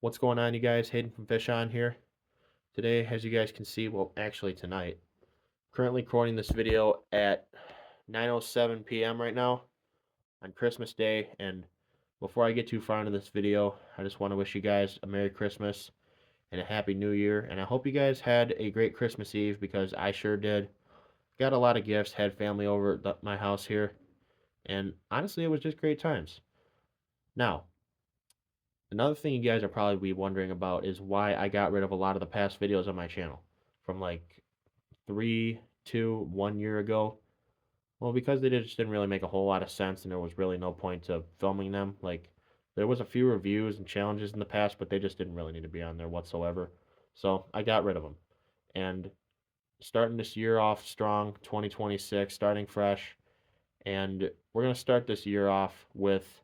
What's going on, you guys? Hayden from Fish On here. Today, as you guys can see, well, actually tonight, currently recording this video at 9:07 p.m. right now on Christmas Day. And before I get too far into this video, I just want to wish you guys a Merry Christmas and a Happy New Year. And I hope you guys had a great Christmas Eve because I sure did. Got a lot of gifts, had family over at my house here, and honestly, it was just great times. Now, another thing you guys are probably be wondering about is why I got rid of a lot of the past videos on my channel from like 1 year ago. Well, because they just didn't really make a whole lot of sense and there was really no point to filming them. Like, there was a few reviews and challenges in the past, but they just didn't really need to be on there whatsoever. So I got rid of them. And starting this year off strong, 2026, starting fresh. And we're going to start this year off with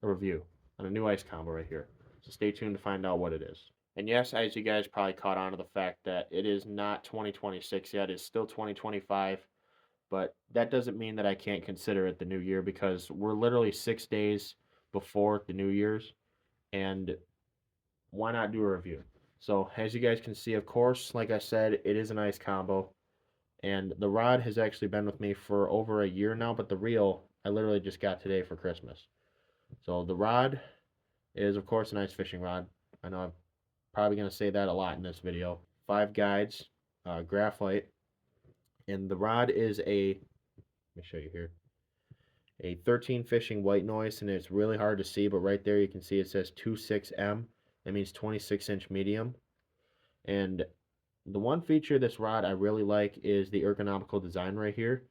a review on a new ice combo right here. So stay tuned to find out what it is. And yes, as you guys probably caught on to the fact that it is not 2026 yet, it's still 2025, but that doesn't mean that I can't consider it the new year because we're literally 6 days before the New Year's, and why not do a review? So as you guys can see, of course, like I said, it is a nice combo, and the rod has actually been with me for over a year now, but the reel I literally just got today for Christmas. So the rod is, of course, a nice fishing rod. I know I'm probably going to say that a lot in this video. 5 guides, graphite, and the rod is let me show you here, a 13 fishing white noise, and it's really hard to see, but right there you can see it says 26M. That means 26-inch medium. And the one feature of this rod I really like is the ergonomical design right here,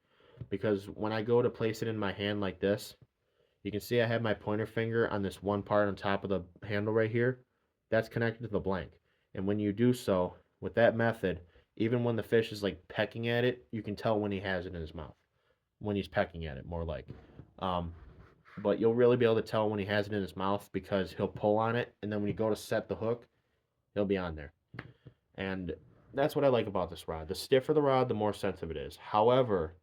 because when I go to place it in my hand like this, you can see I have my pointer finger on this one part on top of the handle right here. That's connected to the blank. And when you do so, with that method, even when the fish is like pecking at it, you can tell when he has it in his mouth. When he's pecking at it, more like. Um, but you'll really be able to tell when he has it in his mouth because he'll pull on it, and then when you go to set the hook, he'll be on there. And that's what I like about this rod. The stiffer the rod, the more sensitive it is. However,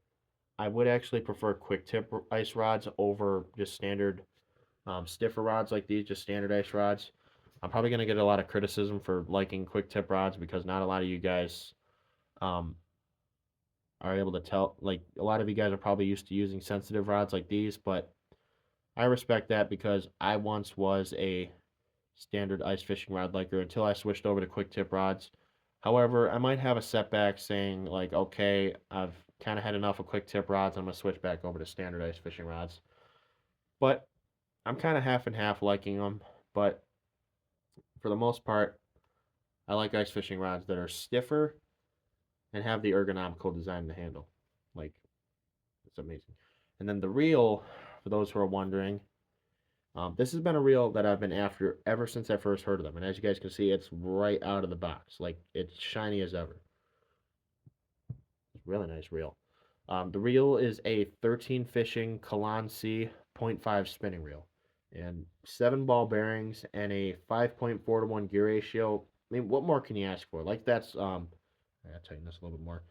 I would actually prefer quick tip ice rods over just standard stiffer rods like these, just standard ice rods. I'm probably going to get a lot of criticism for liking quick tip rods because not a lot of you guys um, are able to tell. Like, a lot of you guys are probably used to using sensitive rods like these, but I respect that because I once was a standard ice fishing rod liker until I switched over to quick tip rods. However, I might have a setback saying, like, okay, I've kind of had enough of quick tip rods. I'm going to switch back over to standard ice fishing rods. But I'm kind of half and half liking them. But for the most part, I like ice fishing rods that are stiffer and have the ergonomical design to handle. Like, it's amazing. And then the reel, for those who are wondering, this has been a reel that I've been after ever since I first heard of them. And as you guys can see, it's right out of the box. Like, it's shiny as ever. It's a really nice reel. The reel is a 13 fishing Kalan C .5 spinning reel. And 7 ball bearings and a 5.4 to 1 gear ratio. I mean, what more can you ask for? Like, that's, I gotta tighten this a little bit more.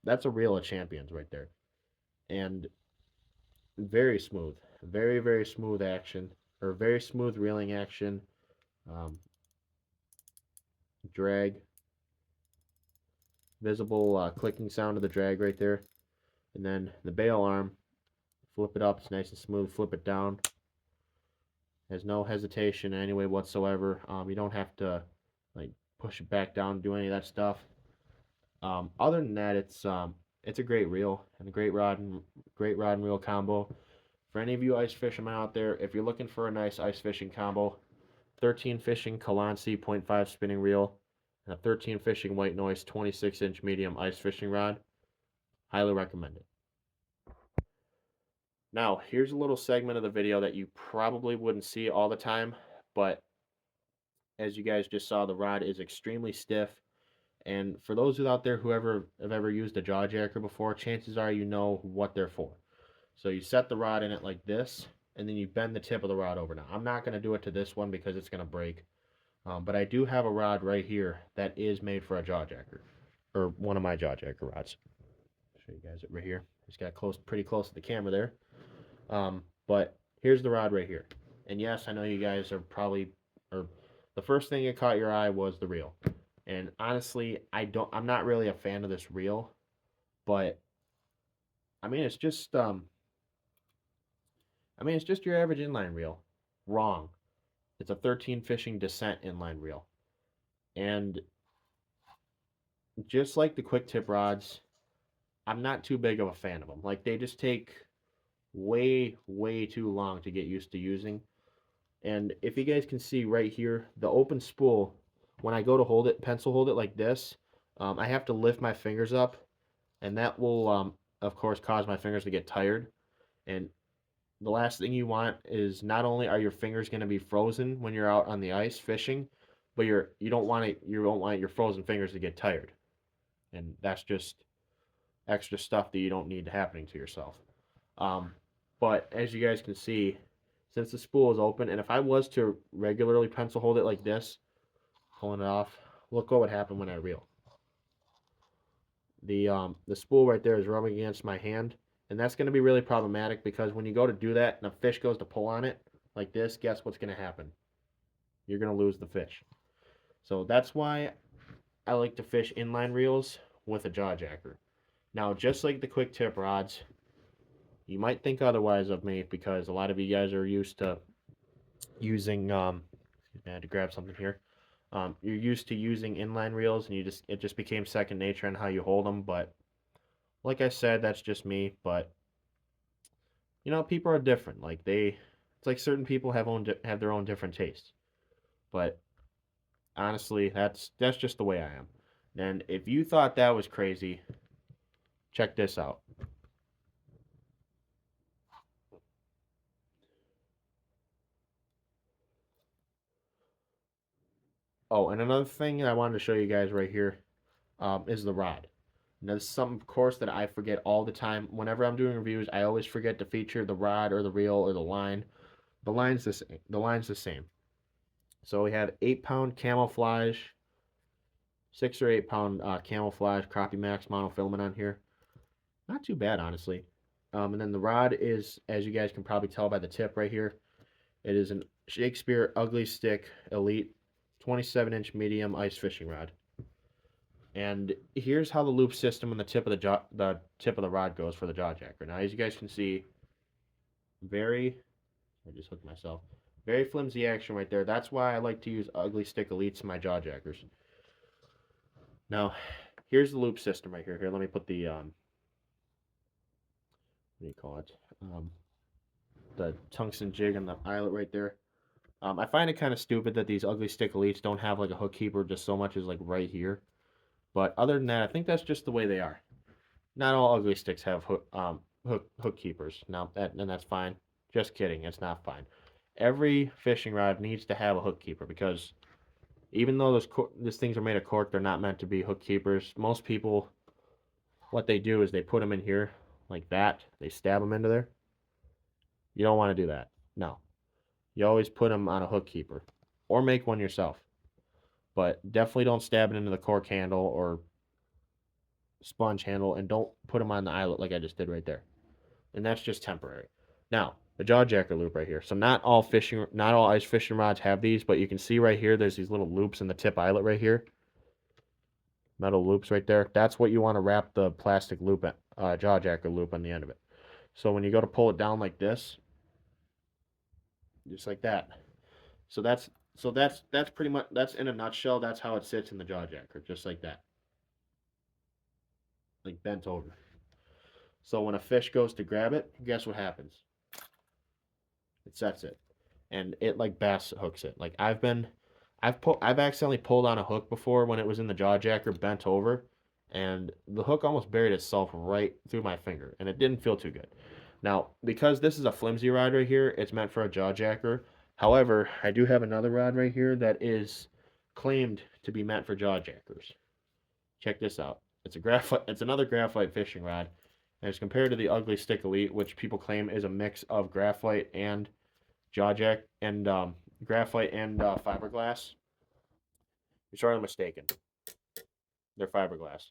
That's a reel of champions right there. And very smooth. Very, very smooth action. Or very smooth reeling action. Um, Drag. Visible clicking sound of the drag right there. And then the bail arm. Flip it up. It's nice and smooth. Flip it down. There's no hesitation in any way whatsoever. You don't have to like push it back down, do any of that stuff. Other than that, it's a great reel and a great rod and reel combo. For any of you ice fishermen out there, if you're looking for a nice ice fishing combo, 13 fishing Kalansi .5 spinning reel and a 13 fishing white noise 26-inch medium ice fishing rod, highly recommend it. Now, here's a little segment of the video that you probably wouldn't see all the time, but as you guys just saw, the rod is extremely stiff. And for those out there who have ever used a jaw jacker before, chances are you know what they're for. So you set the rod in it like this, and then you bend the tip of the rod over. Now, I'm not going to do it to this one because it's going to break. But I do have a rod right here that is made for a jaw jacker, or one of my jaw jacker rods. I'll show you guys it right here. Just got pretty close to the camera there. But here's the rod right here. And yes, I know you guys are probably, or The first thing that caught your eye was the reel. And honestly, I'm not really a fan of this reel, but I mean it's just it's just your average inline reel. Wrong. It's a 13 fishing descent inline reel. And just like the quick tip rods, I'm not too big of a fan of them. Like they just take way too long to get used to using. And if you guys can see right here, the open spool, when I go to hold it, pencil hold it like this, I have to lift my fingers up, and that will, of course, cause my fingers to get tired. And the last thing you want is not only are your fingers going to be frozen when you're out on the ice fishing, but you don't want your frozen fingers to get tired. And that's just extra stuff that you don't need happening to yourself. Um, but as you guys can see, since the spool is open, and if I was to regularly pencil hold it like this, pulling it off, look what would happen when I reel. The spool right there is rubbing against my hand, and that's going to be really problematic because when you go to do that and a fish goes to pull on it like this, guess what's going to happen? You're going to lose the fish. So that's why I like to fish inline reels with a jaw jacker. Now, just like the quick tip rods, you might think otherwise of me because a lot of you guys are used to using excuse me, I had to grab something here. You're used to using inline reels, and it just became second nature on how you hold them. But like I said, that's just me. But people are different. It's like certain people have their own different tastes. But honestly, that's just the way I am. And if you thought that was crazy, check this out. Oh, and another thing I wanted to show you guys right here is the rod. Now, this is something, of course, that I forget all the time. Whenever I'm doing reviews, I always forget to feature the rod or the reel or the line. The line's the same. The line's the same. So we have 8-pound camouflage, 6 or 8 pound camouflage crappie max monofilament on here. Not too bad, honestly. And then the rod is, as you guys can probably tell by the tip right here, it is an Shakespeare Ugly Stick Elite 27-inch medium ice fishing rod. And here's how the loop system and the tip of the rod goes for the jaw jacker. Now, as you guys can see, I just hooked myself. Very flimsy action right there. That's why I like to use Ugly Stick Elites in my jaw jackers. Now, here's the loop system right here. Here, let me put the what do you call it? The tungsten jig and the eyelet right there. I find it kind of stupid that these Ugly Stick Elites don't have like a hook keeper just so much as like right here. But other than that, I think that's just the way they are. Not all ugly sticks have hook keepers. Now and that's fine. Just kidding. It's not fine. Every fishing rod needs to have a hook keeper because even though these things are made of cork, they're not meant to be hook keepers. Most people, what they do is they put them in here like that. They stab them into there. You don't want to do that. No. You always put them on a hook keeper or make one yourself. But definitely don't stab it into the cork handle or sponge handle, and don't put them on the eyelet like I just did right there. And that's just temporary. Now, the jaw jacker loop right here. So not all ice fishing rods have these, but you can see right here, there's these little loops in the tip eyelet right here. Metal loops right there. That's what you want to wrap the plastic loop, jaw jacker loop on the end of it. So when you go to pull it down like this, just like that. So that's pretty much, that's in a nutshell. That's how it sits in the jaw jacker, just like that, like bent over. So when a fish goes to grab it, guess what happens? It sets it, and it like bass hooks it. Like I've accidentally pulled on a hook before when it was in the jaw jacker bent over, and the hook almost buried itself right through my finger, and it didn't feel too good. Now, because this is a flimsy rod right here, it's meant for a jaw jacker. However, I do have another rod right here that is claimed to be meant for jaw jackers. Check this out. It's another graphite fishing rod. And it's compared to the Ugly Stick Elite, which people claim is a mix of graphite and graphite and fiberglass. You're sorely mistaken. They're fiberglass.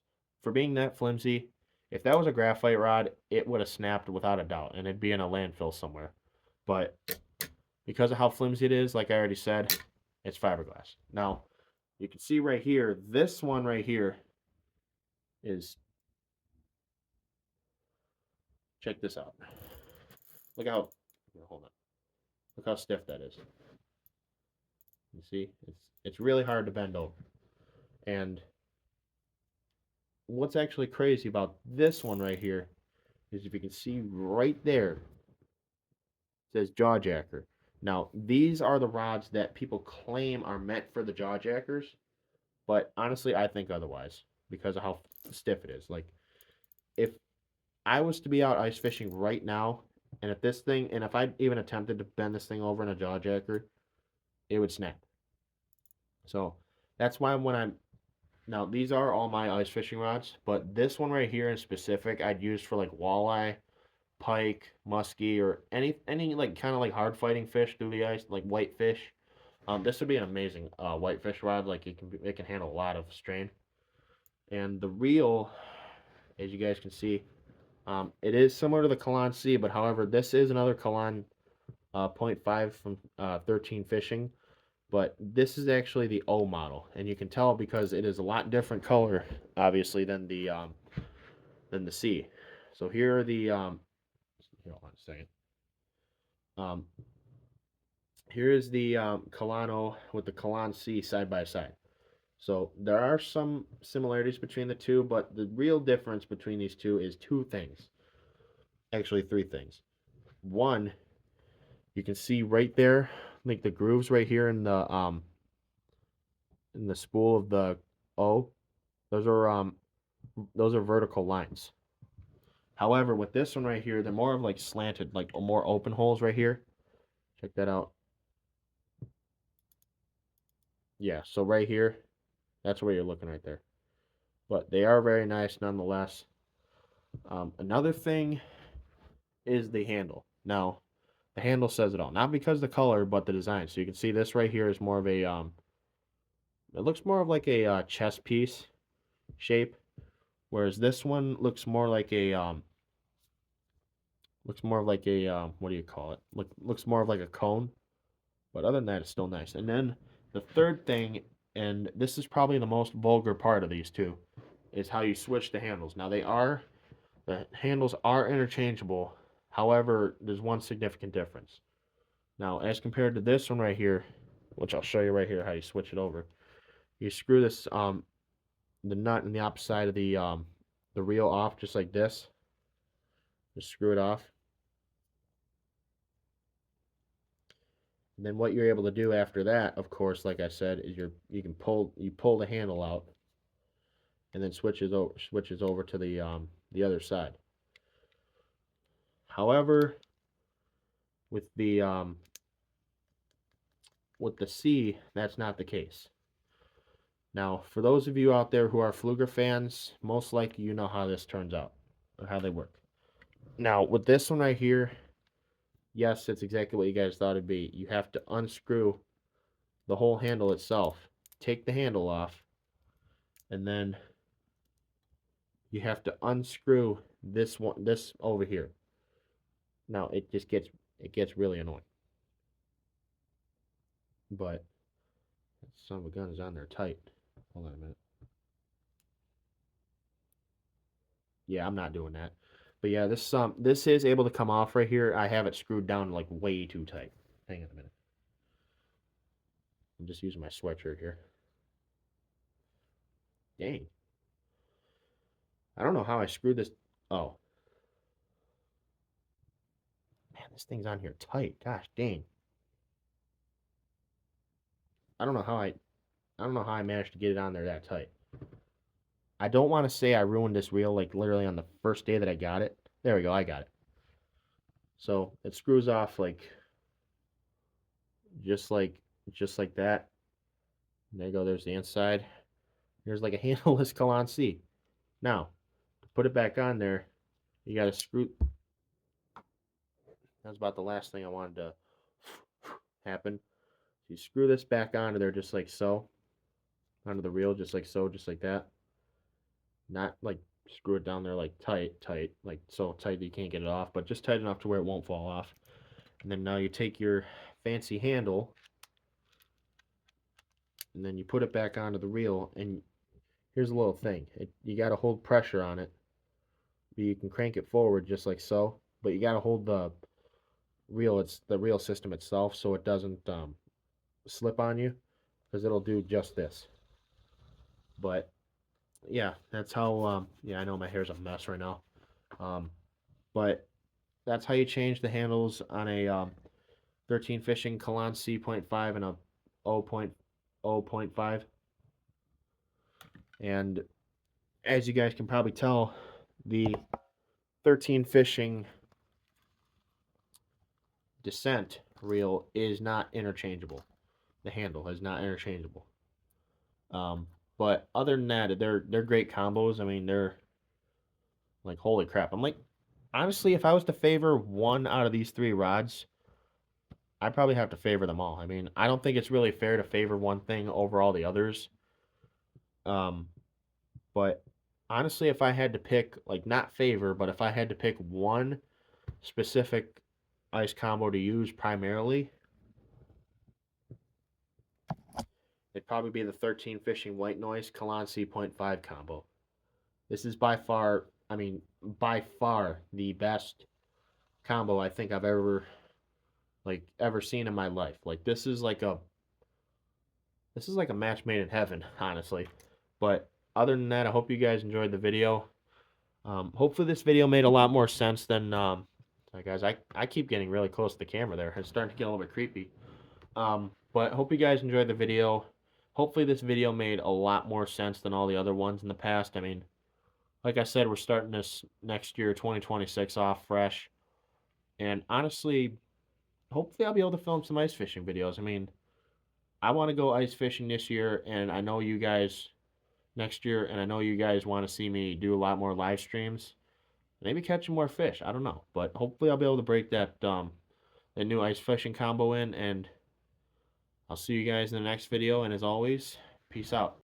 For being that flimsy, if that was a graphite rod, it would have snapped without a doubt, and it'd be in a landfill somewhere. But because of how flimsy it is, like I already said, It's fiberglass. Now, you can see right here, this one right here is, check this out. Look how, hold on. Look how stiff that is. You see, it's really hard to bend over. And what's actually crazy about this one right here is if you can see right there, it says jaw jacker. Now, these are the rods that people claim are meant for the jaw jackers, but honestly, I think otherwise because of how stiff it is. Like, if I was to be out ice fishing right now, and if I even attempted to bend this thing over in a jaw jacker, it would snap. So that's why now these are all my ice fishing rods, but this one right here in specific, I'd use for like walleye, pike, muskie, or any like kind of like hard fighting fish through the ice, like whitefish. This would be an amazing whitefish rod. Like it can handle a lot of strain. And the reel, as you guys can see, it is similar to the Kalan C, but however, this is another Kalan point 0.5 from 13 Fishing, but this is actually the O model, and you can tell because it is a lot different color, obviously, than the C. So here are the here, hold on a second. Um, here is the Kalan O with the Kalan C side by side. So there are some similarities between the two, but the real difference between these two is two things. Actually, three things. One, you can see right there, like the grooves right here in the spool of the O. Those are vertical lines. However, with this one right here, they're more of like slanted, like more open holes right here. Check that out. Yeah, so right here, that's where you're looking right there. But they are very nice nonetheless. Another thing is the handle. Now, the handle says it all. Not because of the color, but the design. So you can see this right here is more of a it looks more of like a chess piece shape, whereas this one looks more of like a what do you call it? Looks more of like a cone. But other than that, it's still nice. And then the third thing, and this is probably the most vulgar part of these two, is how you switch the handles. Now the handles are interchangeable. However, there's one significant difference. Now, as compared to this one right here, which I'll show you right here how you switch it over. You screw this the nut in the opposite side of the reel off just like this. Just screw it off. And then what you're able to do after that, of course, like I said, is you pull the handle out and then switches over to the other side. However, with the C, that's not the case. Now, for those of you out there who are Fluger fans, most likely you know how this turns out or how they work. Now, with this one right here, yes, it's exactly what you guys thought it'd be. You have to unscrew the whole handle itself, take the handle off, and then you have to unscrew this over here. Now it gets really annoying. But that son of a gun is on there tight. Hold on a minute. Yeah, I'm not doing that. But yeah, this is able to come off right here. I have it screwed down like way too tight. Hang on a minute. I'm just using my sweatshirt here. Dang. I don't know how I screwed this. Oh. Man, this thing's on here tight. Gosh dang. I don't know how I managed to get it on there that tight. I don't want to say I ruined this reel like literally on the first day that I got it. There we go, I got it. So it screws off like just like that. And there you go, there's the inside. Here's like a handleless Kalan C. Now, to put it back on there, you gotta screw. That's about the last thing I wanted to happen. So you screw this back onto there just like so. Onto the reel, just like so, just like that. Not like screw it down there like tight, like so tight that you can't get it off, but just tight enough to where it won't fall off. And then now you take your fancy handle and then you put it back onto the reel. And here's a little thing: you got to hold pressure on it. You can crank it forward just like so, but you got to hold the reel. It's the reel system itself, so it doesn't slip on you, because it'll do just this. But yeah, that's how. Yeah, I know my hair's a mess right now. Um, but that's how you change the handles on a 13 fishing Kalan C.5 and a 0.0.5. And as you guys can probably tell, the 13 fishing descent reel is not interchangeable. The handle is not interchangeable. Um, but other than that, they're great combos. I mean, they're like holy crap. I'm like, honestly, if I was to favor one out of these three rods, I'd probably have to favor them all. I mean, I don't think it's really fair to favor one thing over all the others. Um, but honestly, if I had to pick, like not favor, but if I had to pick one specific ice combo to use primarily, it'd probably be the 13 fishing white noise Kalan C.5 combo. This is by far, I mean, by far the best combo I think I've ever seen in my life. Like this is like a match made in heaven, honestly. But other than that, I hope you guys enjoyed the video. Hopefully this video made a lot more sense than sorry guys, I keep getting really close to the camera there. It's starting to get a little bit creepy. But hope you guys enjoyed the video. Hopefully this video made a lot more sense than all the other ones in the past. I mean, like I said, we're starting this next year, 2026, off fresh. And honestly, hopefully I'll be able to film some ice fishing videos. I mean, I want to go ice fishing this year, and I know you guys next year, and I know you guys want to see me do a lot more live streams. Maybe catching more fish. I don't know, but hopefully I'll be able to break that new ice fishing combo in, and I'll see you guys in the next video. And as always, peace out.